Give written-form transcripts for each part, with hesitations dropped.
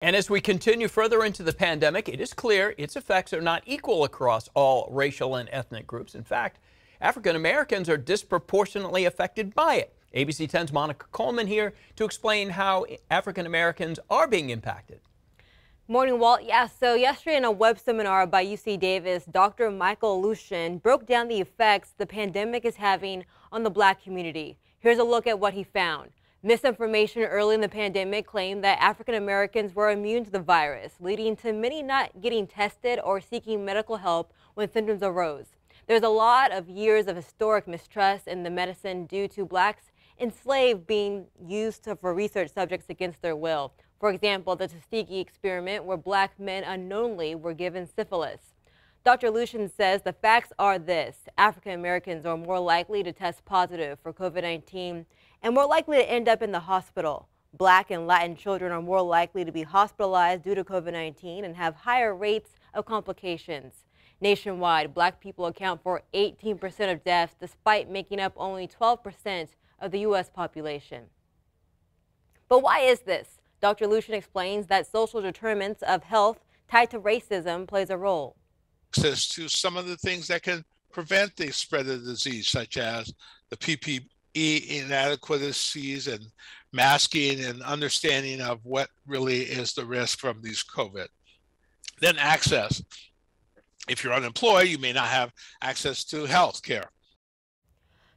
And as we continue further into the pandemic, it is clear its effects are not equal across all racial and ethnic groups. In fact, African Americans are disproportionately affected by it. ABC 10's Monica Coleman here to explain how African Americans are being impacted. Morning, Walt. Yeah, so yesterday in a web seminar by UC Davis, Dr. Michael Lucian broke down the effects the pandemic is having on the Black community. Here's a look at what he found. Misinformation early in the pandemic claimed that African Americans were immune to the virus, leading to many not getting tested or seeking medical help when symptoms arose. There's a lot of years of historic mistrust in the medicine due to Blacks enslaved being used for research subjects against their will. For example, the Tuskegee experiment where Black men unknowingly were given syphilis. Dr. Lucian says the facts are this: African Americans are more likely to test positive for COVID-19 and more likely to end up in the hospital. Black and Latin children are more likely to be hospitalized due to COVID-19 and have higher rates of complications. Nationwide, Black people account for 18% of deaths, despite making up only 12% of the U.S. population. But why is this? Dr. Lucian explains that social determinants of health tied to racism plays a role. Access to some of the things that can prevent the spread of the disease, such as the PPE inadequacies and masking and understanding of what really is the risk from these COVID. Then access. If you're unemployed, you may not have access to health care.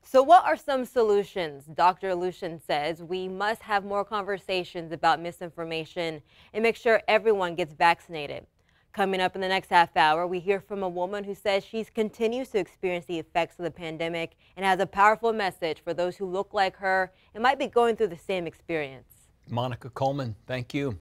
So what are some solutions? Dr. Lucian says we must have more conversations about misinformation and make sure everyone gets vaccinated. Coming up in the next half hour, we hear from a woman who says she continues to experience the effects of the pandemic and has a powerful message for those who look like her and might be going through the same experience. Monica Coleman, thank you.